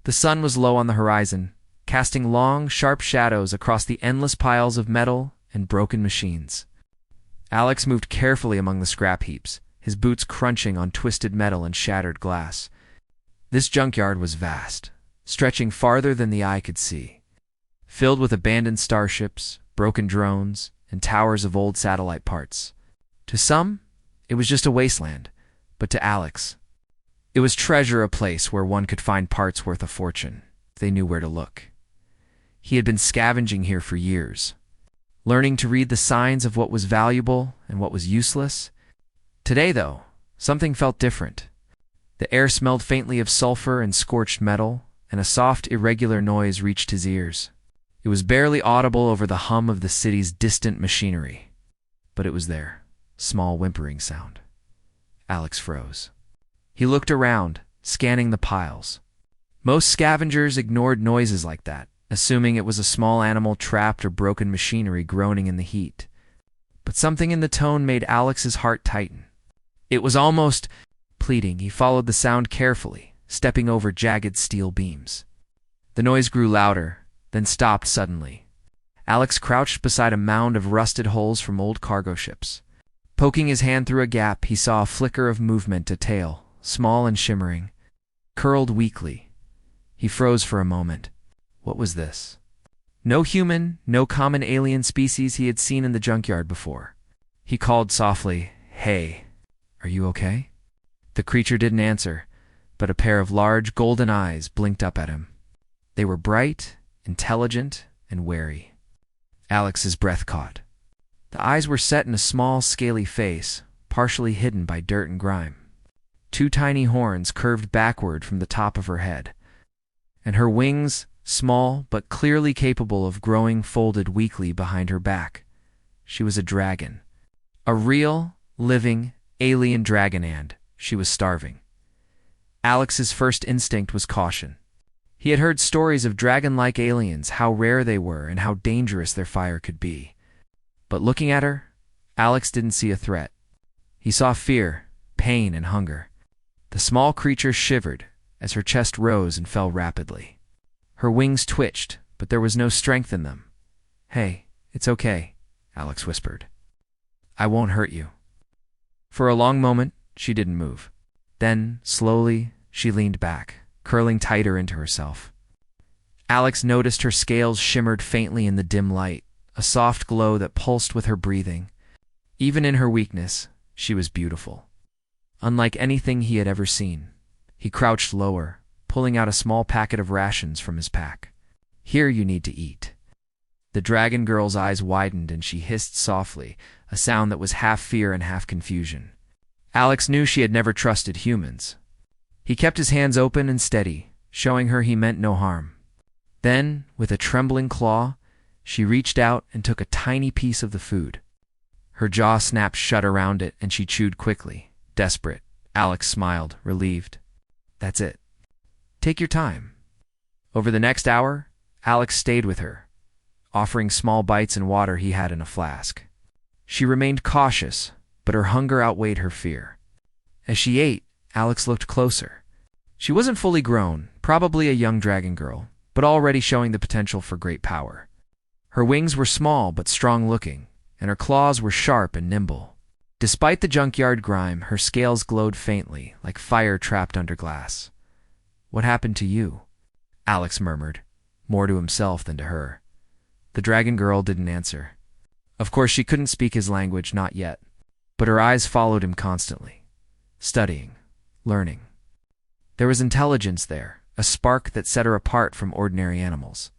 The sun was low on the horizon, casting long, sharp shadows across the endless piles of metal and broken machines. Alex moved carefully among the scrap heaps, his boots crunching on twisted metal and shattered glass. This junkyard was vast, stretching farther than the eye could see, filled with abandoned starships, broken drones, and towers of old satellite parts. To some, it was just a wasteland, but to Alex, it was treasure, a place where one could find parts worth a fortune, if they knew where to look. He had been scavenging here for years, learning to read the signs of what was valuable and what was useless. Today, though, something felt different. The air smelled faintly of sulfur and scorched metal, and a soft, irregular noise reached his ears. It was barely audible over the hum of the city's distant machinery, but it was there, small whimpering sound. Alex froze. He looked around, scanning the piles. Most scavengers ignored noises like that, assuming it was a small animal trapped or broken machinery groaning in the heat. But something in the tone made Alex's heart tighten. It was almost pleading. He followed the sound carefully, stepping over jagged steel beams. The noise grew louder, then stopped suddenly. Alex crouched beside a mound of rusted holes from old cargo ships. Poking his hand through a gap, he saw a flicker of movement, a tail, small and shimmering, curled weakly. He froze for a moment. What was this? No human, no common alien species he had seen in the junkyard before. He called softly, "Hey, are you okay?" The creature didn't answer, but a pair of large golden eyes blinked up at him. They were bright, intelligent, and wary. Alex's breath caught. The eyes were set in a small, scaly face, partially hidden by dirt and grime. Two tiny horns curved backward from the top of her head, and her wings, small but clearly capable of growing, folded weakly behind her back. She was a dragon. A real, living, alien dragon, and she was starving. Alex's first instinct was caution. He had heard stories of dragon-like aliens, how rare they were and how dangerous their fire could be. But looking at her, Alex didn't see a threat. He saw fear, pain, and hunger. The small creature shivered as her chest rose and fell rapidly. Her wings twitched, but there was no strength in them. "Hey, it's okay," Alex whispered. "I won't hurt you." For a long moment, she didn't move. Then, slowly, she leaned back, curling tighter into herself. Alex noticed her scales shimmered faintly in the dim light, a soft glow that pulsed with her breathing. Even in her weakness, she was beautiful. Unlike anything he had ever seen. He crouched lower, pulling out a small packet of rations from his pack. "Here, you need to eat." The dragon girl's eyes widened and she hissed softly, a sound that was half fear and half confusion. Alex knew she had never trusted humans. He kept his hands open and steady, showing her he meant no harm. Then, with a trembling claw, she reached out and took a tiny piece of the food. Her jaw snapped shut around it and she chewed quickly, desperate. Alex smiled, relieved. "That's it. Take your time." Over the next hour, Alex stayed with her, offering small bites and water he had in a flask. She remained cautious, but her hunger outweighed her fear. As she ate, Alex looked closer. She wasn't fully grown, probably a young dragon girl, but already showing the potential for great power. Her wings were small but strong-looking, and her claws were sharp and nimble. Despite the junkyard grime, her scales glowed faintly, like fire trapped under glass. "What happened to you?" Alex murmured, more to himself than to her. The dragon girl didn't answer. Of course, she couldn't speak his language, not yet, but her eyes followed him constantly, studying, learning. There was intelligence there, a spark that set her apart from ordinary animals.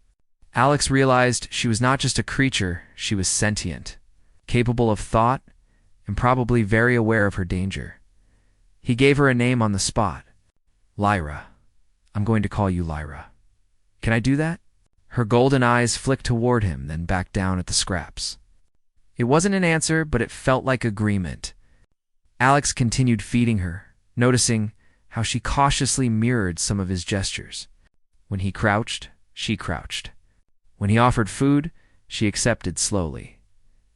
Alex realized she was not just a creature, she was sentient, capable of thought, and probably very aware of her danger. He gave her a name on the spot. "Lyra. I'm going to call you Lyra. Can I do that?" Her golden eyes flicked toward him, then back down at the scraps. It wasn't an answer, but it felt like agreement. Alex continued feeding her, noticing how she cautiously mirrored some of his gestures. When he crouched, she crouched. When he offered food, she accepted slowly.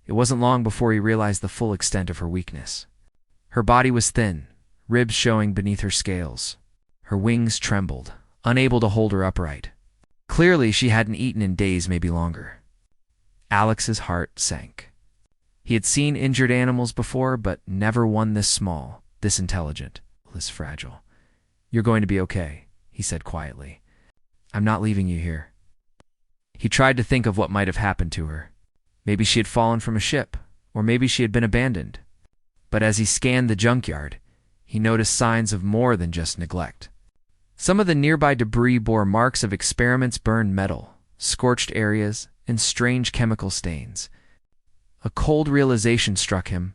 It wasn't long before he realized the full extent of her weakness. Her body was thin, ribs showing beneath her scales. Her wings trembled, unable to hold her upright. Clearly, she hadn't eaten in days, maybe longer. Alex's heart sank. He had seen injured animals before, but never one this small, this intelligent, this fragile. "You're going to be okay," he said quietly. "I'm not leaving you here." He tried to think of what might have happened to her. Maybe she had fallen from a ship, or maybe she had been abandoned. But as he scanned the junkyard, he noticed signs of more than just neglect. Some of the nearby debris bore marks of experiments, burned metal, scorched areas, and strange chemical stains. A cold realization struck him.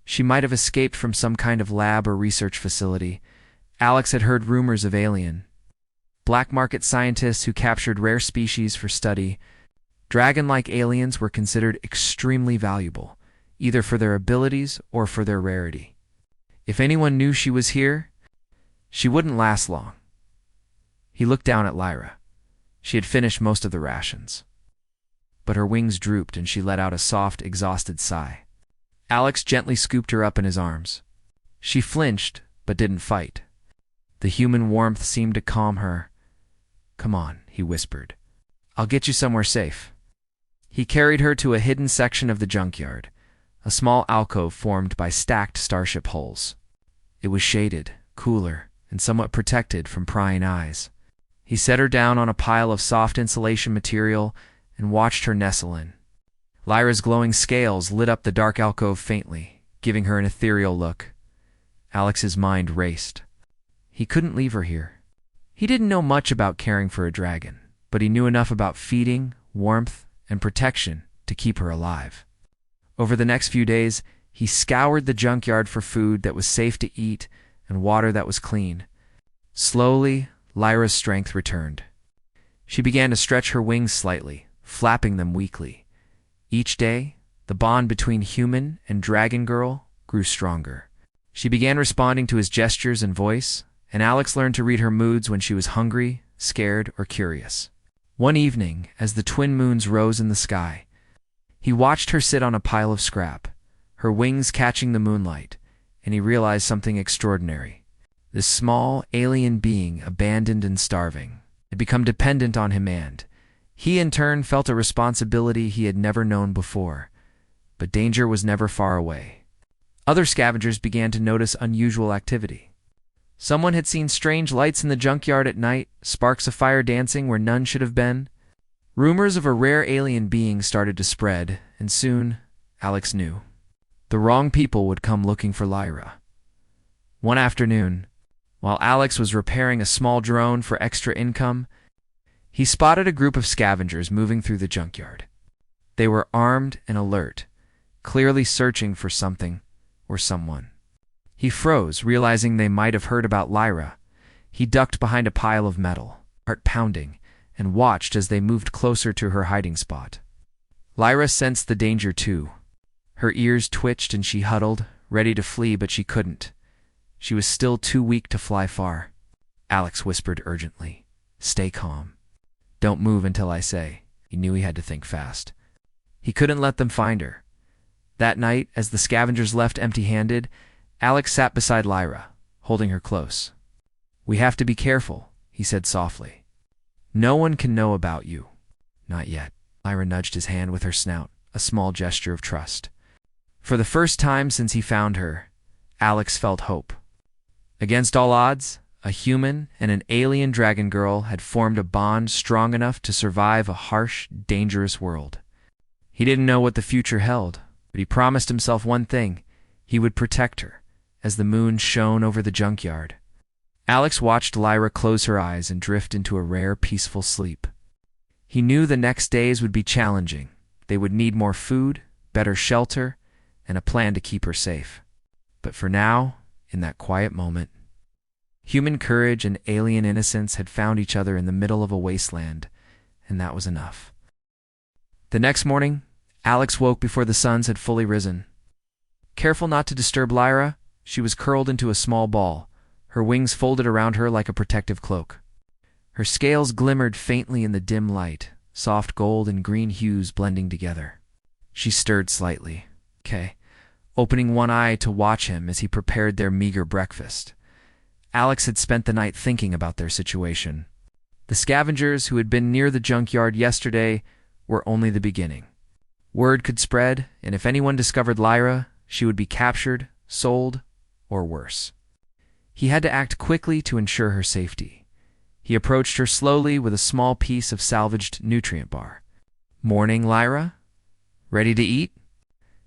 She might have escaped from some kind of lab or research facility. Alex had heard rumors of alien, black market scientists who captured rare species for study. Dragon-like aliens were considered extremely valuable, either for their abilities or for their rarity. If anyone knew she was here, she wouldn't last long. He looked down at Lyra. She had finished most of the rations. But her wings drooped and she let out a soft, exhausted sigh. Alex gently scooped her up in his arms. She flinched, but didn't fight. The human warmth seemed to calm her. "Come on," he whispered. "I'll get you somewhere safe." He carried her to a hidden section of the junkyard, a small alcove formed by stacked starship hulls. It was shaded, cooler, and somewhat protected from prying eyes. He set her down on a pile of soft insulation material and watched her nestle in. Lyra's glowing scales lit up the dark alcove faintly, giving her an ethereal look. Alex's mind raced. He couldn't leave her here. He didn't know much about caring for a dragon, but he knew enough about feeding, warmth, and protection to keep her alive. Over the next few days, he scoured the junkyard for food that was safe to eat and water that was clean. Slowly, Lyra's strength returned. She began to stretch her wings slightly, flapping them weakly. Each day, the bond between human and dragon girl grew stronger. She began responding to his gestures and voice, and Alex learned to read her moods when she was hungry, scared, or curious. One evening, as the twin moons rose in the sky, he watched her sit on a pile of scrap, her wings catching the moonlight, and he realized something extraordinary. This small, alien being, abandoned and starving, had become dependent on him, and he in turn felt a responsibility he had never known before. But danger was never far away. Other scavengers began to notice unusual activity. Someone had seen strange lights in the junkyard at night, sparks of fire dancing where none should have been. Rumors of a rare alien being started to spread, and soon, Alex knew, the wrong people would come looking for Lyra. One afternoon, while Alex was repairing a small drone for extra income, he spotted a group of scavengers moving through the junkyard. They were armed and alert, clearly searching for something or someone. He froze, realizing they might have heard about Lyra. He ducked behind a pile of metal, heart pounding, and watched as they moved closer to her hiding spot. Lyra sensed the danger too. Her ears twitched and she huddled, ready to flee, but she couldn't. She was still too weak to fly far. Alex whispered urgently, "Stay calm. Don't move until I say." He knew he had to think fast. He couldn't let them find her. That night, as the scavengers left empty-handed, Alex sat beside Lyra, holding her close. "We have to be careful," he said softly. "No one can know about you." "Not yet." Lyra nudged his hand with her snout, a small gesture of trust. For the first time since he found her, Alex felt hope. Against all odds, a human and an alien dragon girl had formed a bond strong enough to survive a harsh, dangerous world. He didn't know what the future held, but he promised himself one thing: he would protect her, as the moon shone over the junkyard. Alex watched Lyra close her eyes and drift into a rare, peaceful sleep. He knew the next days would be challenging. They would need more food, better shelter, and a plan to keep her safe. But for now, in that quiet moment, human courage and alien innocence had found each other in the middle of a wasteland, and that was enough. The next morning, Alex woke before the suns had fully risen. Careful not to disturb Lyra, she was curled into a small ball, her wings folded around her like a protective cloak. Her scales glimmered faintly in the dim light, soft gold and green hues blending together. She stirred slightly, opening one eye to watch him as he prepared their meager breakfast. Alex had spent the night thinking about their situation. The scavengers who had been near the junkyard yesterday were only the beginning. Word could spread, and if anyone discovered Lyra, she would be captured, sold, or worse. He had to act quickly to ensure her safety. He approached her slowly with a small piece of salvaged nutrient bar. "Morning, Lyra? Ready to eat?"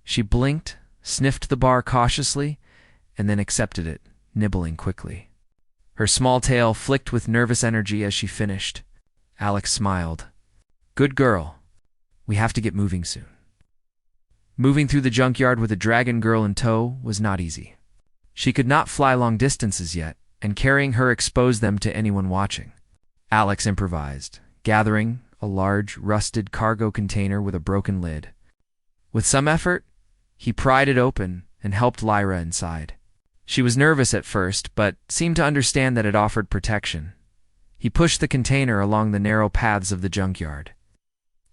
She blinked, sniffed the bar cautiously, and then accepted it, nibbling quickly. Her small tail flicked with nervous energy as she finished. Alex smiled. "Good girl. We have to get moving soon." Moving through the junkyard with a dragon girl in tow was not easy. She could not fly long distances yet, and carrying her exposed them to anyone watching. Alex improvised, gathering a large, rusted cargo container with a broken lid. With some effort, he pried it open and helped Lyra inside. She was nervous at first, but seemed to understand that it offered protection. He pushed the container along the narrow paths of the junkyard,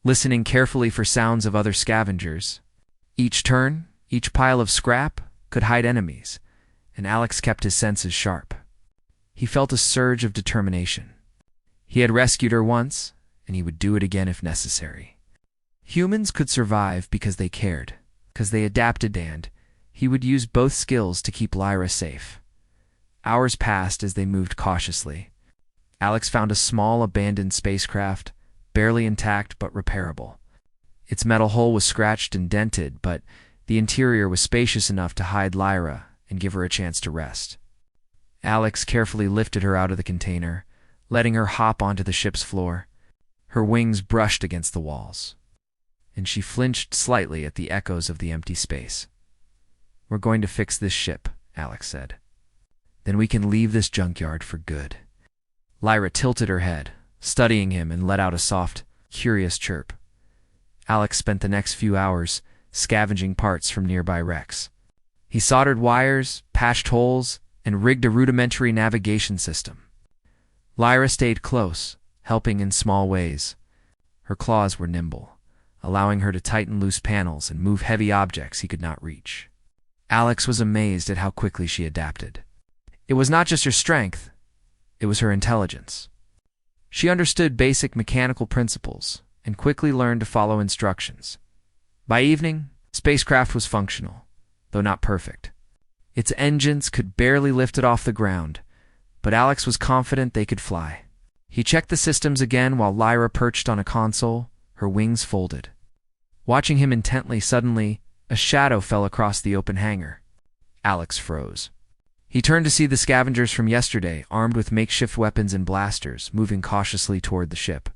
listening carefully for sounds of other scavengers. Each turn, each pile of scrap, could hide enemies, and Alex kept his senses sharp. He felt a surge of determination. He had rescued her once, and he would do it again if necessary. Humans could survive because they cared, because they adapted, and he would use both skills to keep Lyra safe. Hours passed as they moved cautiously. Alex found a small, abandoned spacecraft, barely intact but repairable. Its metal hull was scratched and dented, but the interior was spacious enough to hide Lyra and give her a chance to rest. Alex carefully lifted her out of the container, letting her hop onto the ship's floor. Her wings brushed against the walls, and she flinched slightly at the echoes of the empty space. "We're going to fix this ship," Alex said. "Then we can leave this junkyard for good." Lyra tilted her head, studying him, and let out a soft, curious chirp. Alex spent the next few hours scavenging parts from nearby wrecks. He soldered wires, patched holes, and rigged a rudimentary navigation system. Lyra stayed close, helping in small ways. Her claws were nimble, allowing her to tighten loose panels and move heavy objects he could not reach. Alex was amazed at how quickly she adapted. It was not just her strength, it was her intelligence. She understood basic mechanical principles and quickly learned to follow instructions. By evening, spacecraft was functional, though not perfect. Its engines could barely lift it off the ground, but Alex was confident they could fly. He checked the systems again while Lyra perched on a console, her wings folded. Watching him intently, suddenly, a shadow fell across the open hangar. Alex froze. He turned to see the scavengers from yesterday, armed with makeshift weapons and blasters, moving cautiously toward the ship.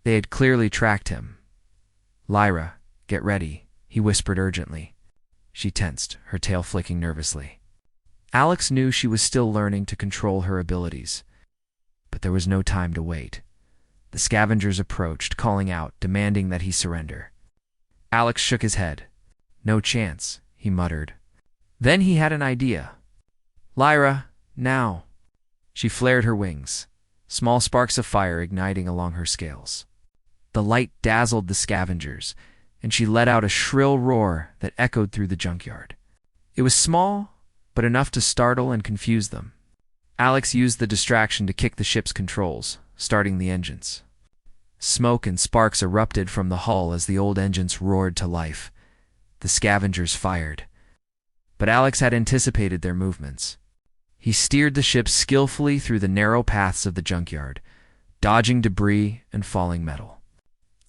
They had clearly tracked him. "Lyra, get ready," he whispered urgently. She tensed, her tail flicking nervously. Alex knew she was still learning to control her abilities, but there was no time to wait. The scavengers approached, calling out, demanding that he surrender. Alex shook his head. "No chance," he muttered. Then he had an idea. "Lyra, now." She flared her wings, small sparks of fire igniting along her scales. The light dazzled the scavengers, and she let out a shrill roar that echoed through the junkyard. It was small, but enough to startle and confuse them. Alex used the distraction to kick the ship's controls, starting the engines. Smoke and sparks erupted from the hull as the old engines roared to life. The scavengers fired. But Alex had anticipated their movements. He steered the ship skillfully through the narrow paths of the junkyard, dodging debris and falling metal.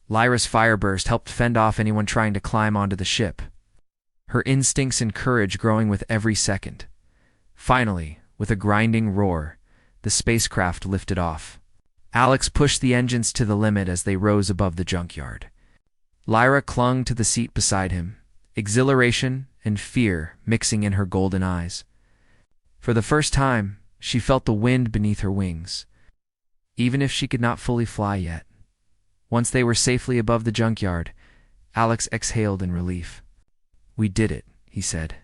Lyra's fireburst helped fend off anyone trying to climb onto the ship, her instincts and courage growing with every second. Finally, with a grinding roar, the spacecraft lifted off. Alex pushed the engines to the limit as they rose above the junkyard. Lyra clung to the seat beside him, exhilaration and fear mixing in her golden eyes. For the first time, she felt the wind beneath her wings, even if she could not fully fly yet. Once they were safely above the junkyard, Alex exhaled in relief. "We did it," he said.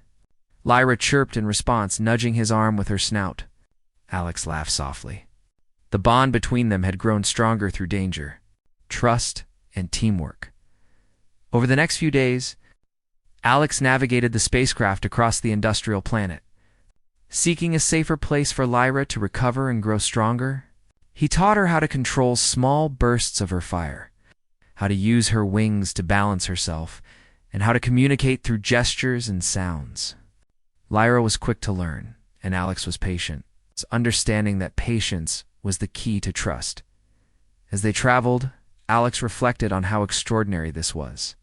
Lyra chirped in response, nudging his arm with her snout. Alex laughed softly. The bond between them had grown stronger through danger, trust, and teamwork. Over the next few days, Alex navigated the spacecraft across the industrial planet. Seeking a safer place for Lyra to recover and grow stronger, He taught her how to control small bursts of her fire, how to use her wings to balance herself, and how to communicate through gestures and sounds. Lyra was quick to learn, and Alex was patient, understanding that patience was the key to trust. As they traveled, Alex reflected on how extraordinary this was.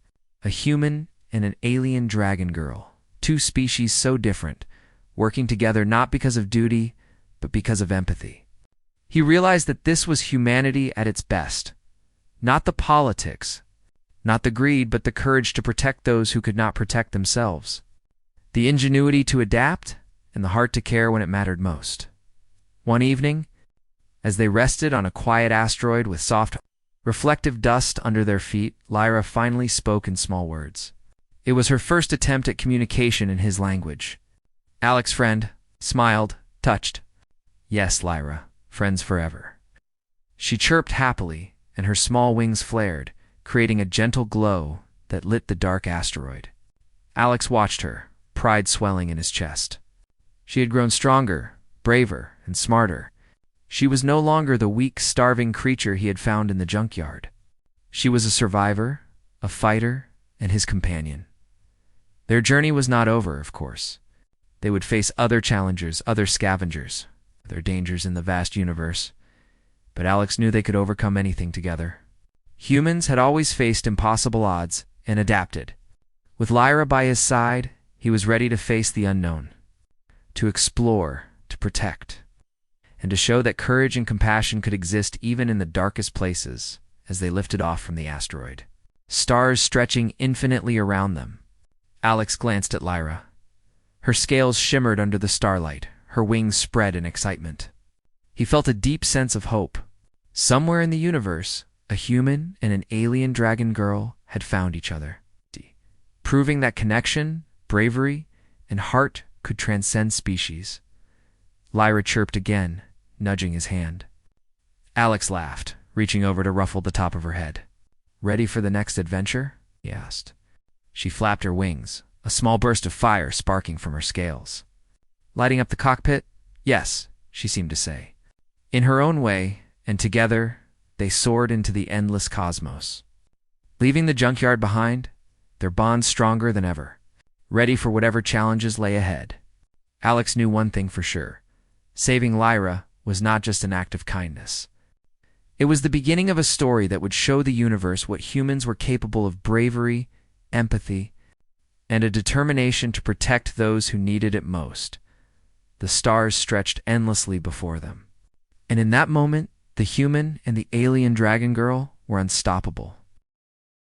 A human and an alien dragon girl, two species so different, working together not because of duty, but because of empathy. He realized that this was humanity at its best. Not the politics, not the greed, but the courage to protect those who could not protect themselves. The ingenuity to adapt, and the heart to care when it mattered most. One evening, as they rested on a quiet asteroid with soft, reflective dust under their feet, Lyra finally spoke in small words. It was her first attempt at communication in his language. Alex's friend smiled, touched. Yes, Lyra, friends forever. She chirped happily, and her small wings flared, creating a gentle glow that lit the dark asteroid. Alex watched her, pride swelling in his chest. She had grown stronger, braver, and smarter. She was no longer the weak, starving creature he had found in the junkyard. She was a survivor, a fighter, and his companion. Their journey was not over, of course. They would face other challengers, other scavengers, other dangers in the vast universe. But Alex knew they could overcome anything together. Humans had always faced impossible odds and adapted. With Lyra by his side, he was ready to face the unknown, to explore, to protect, and to show that courage and compassion could exist even in the darkest places as they lifted off from the asteroid. Stars stretching infinitely around them. Alex glanced at Lyra. Her scales shimmered under the starlight, her wings spread in excitement. He felt a deep sense of hope. Somewhere in the universe, a human and an alien dragon girl had found each other, proving that connection, bravery, and heart could transcend species. Lyra chirped again, nudging his hand. Alex laughed, reaching over to ruffle the top of her head. Ready for the next adventure? He asked. She flapped her wings, a small burst of fire sparking from her scales. Lighting up the cockpit? Yes, she seemed to say. In her own way, and together, they soared into the endless cosmos. Leaving the junkyard behind, their bond stronger than ever, ready for whatever challenges lay ahead. Alex knew one thing for sure. Saving Lyra was not just an act of kindness. It was the beginning of a story that would show the universe what humans were capable of: bravery, empathy, and a determination to protect those who needed it most. The stars stretched endlessly before them. And in that moment, the human and the alien dragon girl were unstoppable.